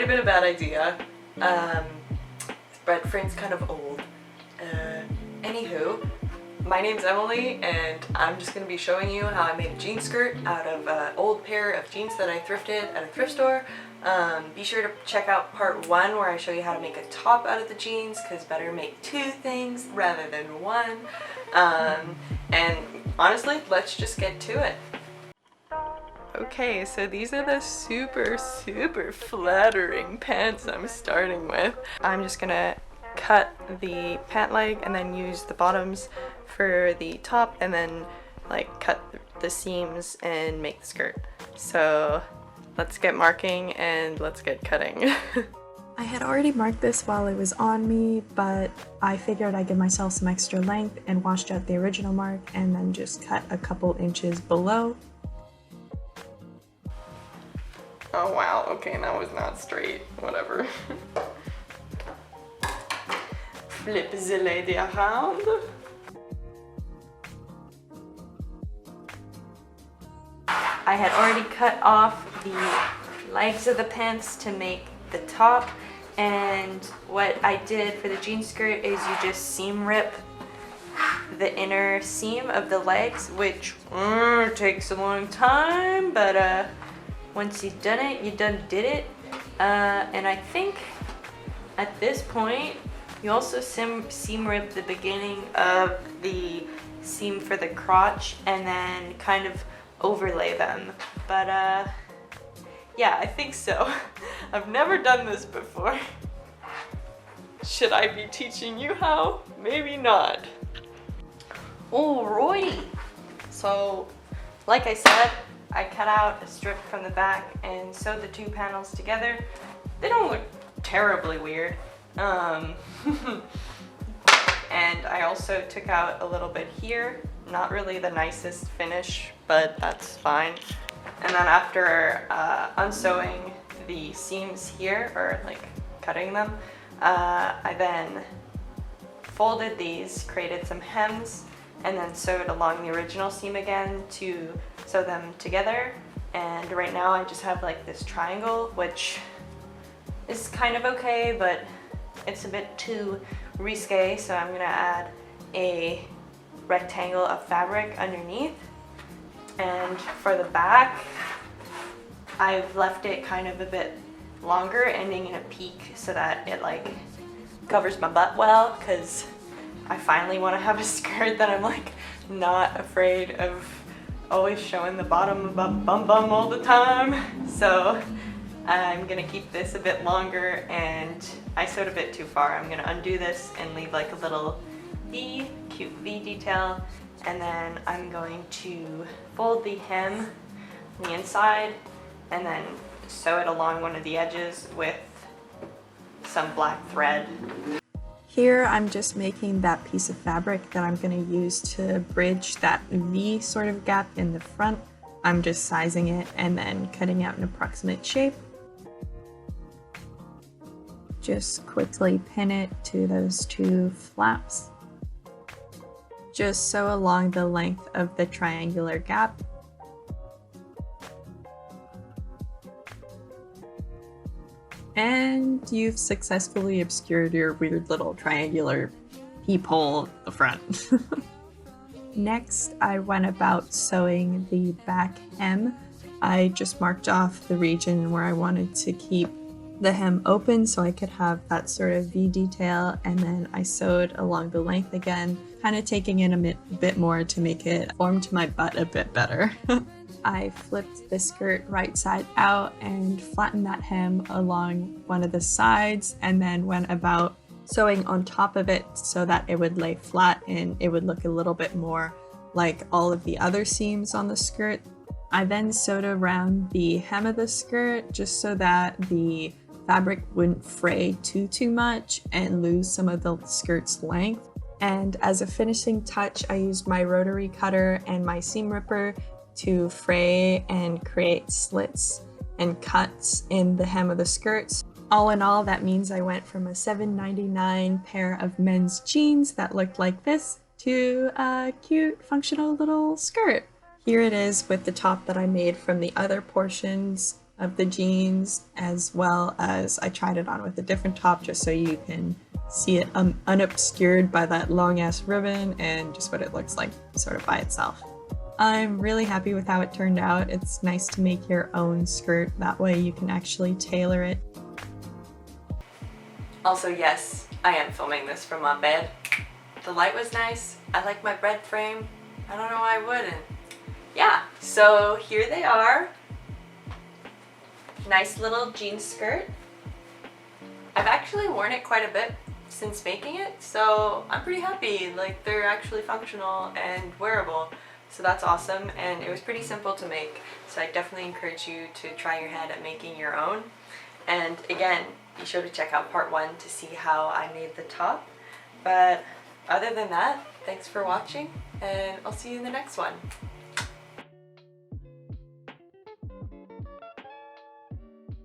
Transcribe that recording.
have been a bad idea. Bread frame's kind of old. Anywho, my name's Emily and I'm just going to be showing you how I made a jean skirt out of an old pair of jeans that I thrifted at a thrift store. Be sure to check out part 1 where I show you how to make a top out of the jeans, because better make 2 things rather than 1. And honestly, let's just get to it. Okay, so these are the super flattering pants I'm starting with. I'm just gonna cut the pant leg and then use the bottoms for the top, and then like cut the seams and make the skirt. So let's get marking and let's get cutting. I had already marked this while it was on me, but I figured I'd give myself some extra length and washed out the original mark and then just cut a couple inches below. Oh wow, okay, that was not straight, whatever. Flip the lady around. I had already cut off the legs of the pants to make the top, and what I did for the jean skirt is you just seam rip the inner seam of the legs, which takes a long time, but once you've done it, you done did it. And I think at this point you also seam rip the beginning of the seam for the crotch and then kind of overlay them. But yeah, I think so. I've never done this before. Should I be teaching you how? Maybe not. Alrighty. So, like I said, I cut out a strip from the back and sewed the 2 panels together. They don't look terribly weird. And I also took out a little bit here. Not really the nicest finish, but that's fine. And then after unsewing the seams here, or like cutting them, I then folded these, created some hems, and then sewed along the original seam again to sew them together. And right now I just have like this triangle, which is kind of okay, but it's a bit too risque, so I'm gonna add a rectangle of fabric underneath. And for the back, I've left it kind of a bit longer, ending in a peak, so that it like covers my butt well, because I finally want to have a skirt that I'm like not afraid of always showing the bottom of my bum all the time. So I'm gonna keep this a bit longer, and I sewed a bit too far. I'm gonna undo this and leave like a little V, cute V detail, and then I'm going to fold the hem on the inside and then sew it along one of the edges with some black thread. Here I'm just making that piece of fabric that I'm going to use to bridge that V sort of gap in the front. I'm just sizing it and then cutting out an approximate shape. Just quickly pin it to those 2 flaps. Just sew along the length of the triangular gap. And you've successfully obscured your weird little triangular peephole at the front. Next, I went about sewing the back hem. I just marked off the region where I wanted to keep the hem open so I could have that sort of V detail, and then I sewed along the length again, kind of taking in a bit more to make it form to my butt a bit better. I flipped the skirt right side out and flattened that hem along one of the sides, and then went about sewing on top of it so that it would lay flat and it would look a little bit more like all of the other seams on the skirt. I then sewed around the hem of the skirt just so that the fabric wouldn't fray too much and lose some of the skirt's length. And as a finishing touch, I used my rotary cutter and my seam ripper to fray and create slits and cuts in the hem of the skirts. All in all, that means I went from a $7.99 pair of men's jeans that looked like this to a cute, functional little skirt. Here it is with the top that I made from the other portions of the jeans, as well as I tried it on with a different top just so you can see it unobscured by that long ass ribbon and just what it looks like sort of by itself. I'm really happy with how it turned out. It's nice to make your own skirt, that way you can actually tailor it. Also, yes, I am filming this from my bed. The light was nice. I like my bed frame. I don't know why I wouldn't. Yeah, so here they are. Nice little jean skirt. I've actually worn it quite a bit since making it, so I'm pretty happy. Like, they're actually functional and wearable, so that's awesome. And it was pretty simple to make, so I definitely encourage you to try your hand at making your own. And again, be sure to check out part 1 to see how I made the top. But other than that, thanks for watching, and I'll see you in the next one.